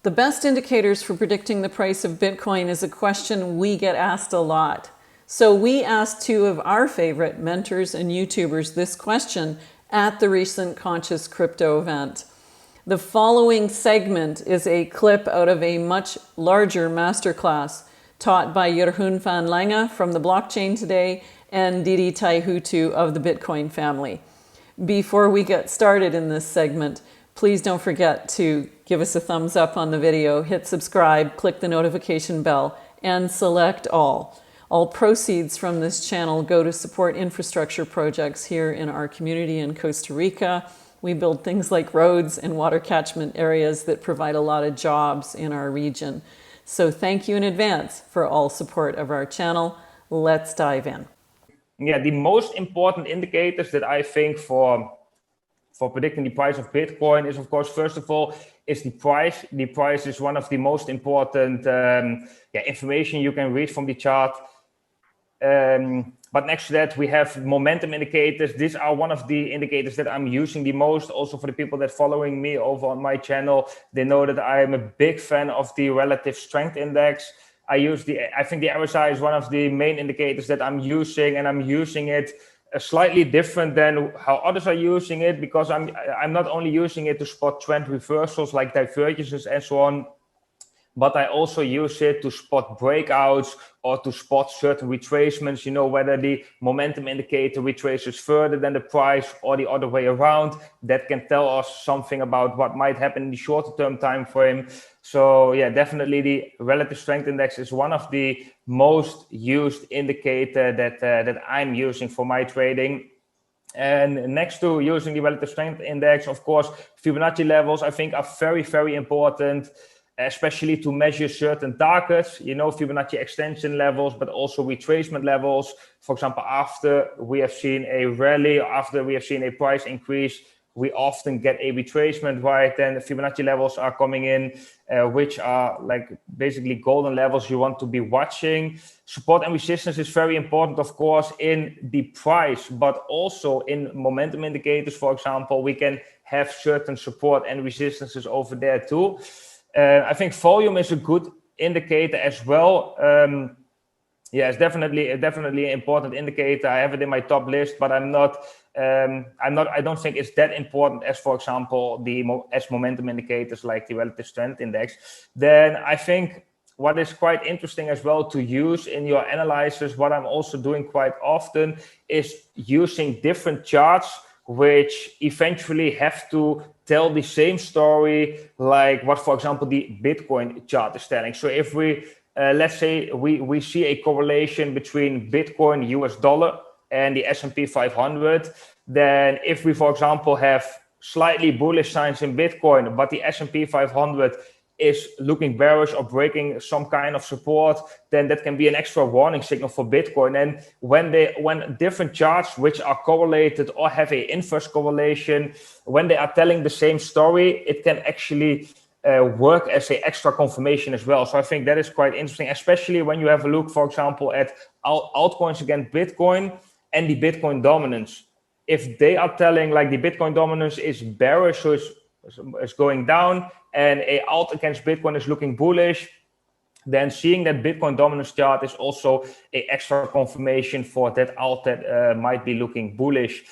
The best indicators for predicting the price of Bitcoin is a question we get asked a lot. So we asked two of our favorite mentors and YouTubers this question at the recent Conscious Crypto event. The following segment is a clip out of a much larger masterclass taught by Jeroen van Lange from the Blockchain Today and Didi Taihutu of the Bitcoin family. Before we get started in this segment, please don't forget to give us a thumbs up on the video, hit subscribe, click the notification bell, and select all. All proceeds from this channel go to support infrastructure projects here in our community in Costa Rica. We build things like roads and water catchment areas that provide a lot of jobs in our region. So thank you in advance for all support of our channel. Let's dive in. Yeah, the most important indicators that I think for predicting the price of Bitcoin is, of course, first of all, is the price. The price is one of the most important information you can read from the chart. But next to that, we have momentum indicators. These are one of the indicators that I'm using the most. Also, for the people that are following me over on my channel, they know that I am a big fan of the relative strength index. I think the RSI is one of the main indicators that I'm using, and I'm using it slightly different than how others are using it, because I'm not only using it to spot trend reversals like divergences and so on, but I also use it to spot breakouts or to spot certain retracements, whether the momentum indicator retraces further than the price or the other way around. That can tell us something about what might happen in the shorter term time frame. So yeah, definitely the relative strength index is one of the most used indicator that I'm using for my trading. And next to using the relative strength index, of course, Fibonacci levels, I think, are very, very important, especially to measure certain targets, Fibonacci extension levels, but also retracement levels. For example, after we have seen a rally, after we have seen a price increase, we often get a retracement, right? Then the Fibonacci levels are coming in, which are like basically golden levels you want to be watching. Support and resistance is very important, of course, in the price, but also in momentum indicators. For example, we can have certain support and resistances over there too. I think volume is a good indicator as well. It's definitely an important indicator. I have it in my top list, but I don't think it's that important as, for example, as momentum indicators like the relative strength index. Then I think what is quite interesting as well to use in your analysis, what I'm also doing quite often, is using different charts which eventually have to tell the same story like what, for example, the Bitcoin chart is telling. So if we, let's say we see a correlation between Bitcoin, US dollar, and the S&P 500, then if we, for example, have slightly bullish signs in Bitcoin, but the S&P 500 is looking bearish or breaking some kind of support, then that can be an extra warning signal for Bitcoin. And when different charts which are correlated or have a inverse correlation, when they are telling the same story, it can actually work as an extra confirmation as well. So I think that is quite interesting, especially when you have a look, for example, at altcoins against Bitcoin and the Bitcoin dominance. If they are telling like the Bitcoin dominance is bearish, so it's going down, and a alt against Bitcoin is looking bullish, then seeing that Bitcoin dominance chart is also an extra confirmation for that alt that might be looking bullish.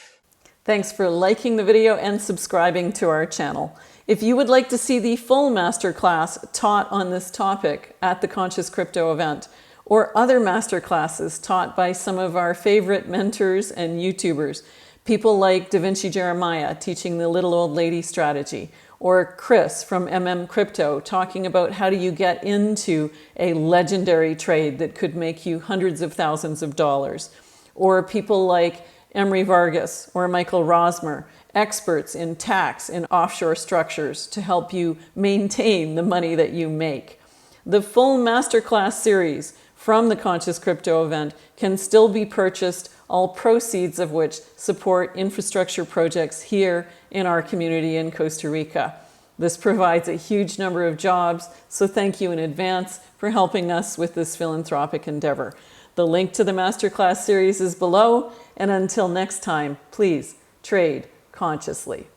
Thanks for liking the video and subscribing to our channel. If you would like to see the full masterclass taught on this topic at the Conscious Crypto event, or other masterclasses taught by some of our favorite mentors and YouTubers, people like Da Vinci Jeremiah teaching the little old lady strategy, or Chris from MMCrypto talking about how do you get into a legendary trade that could make you hundreds of thousands of dollars, or people like Emery Vargas or Michael Rosmer, experts in tax and offshore structures to help you maintain the money that you make. The full masterclass series from the Conscious Crypto event can still be purchased, all proceeds of which support infrastructure projects here in our community in Costa Rica. This provides a huge number of jobs, so thank you in advance for helping us with this philanthropic endeavor. The link to the masterclass series is below, and until next time, please trade consciously.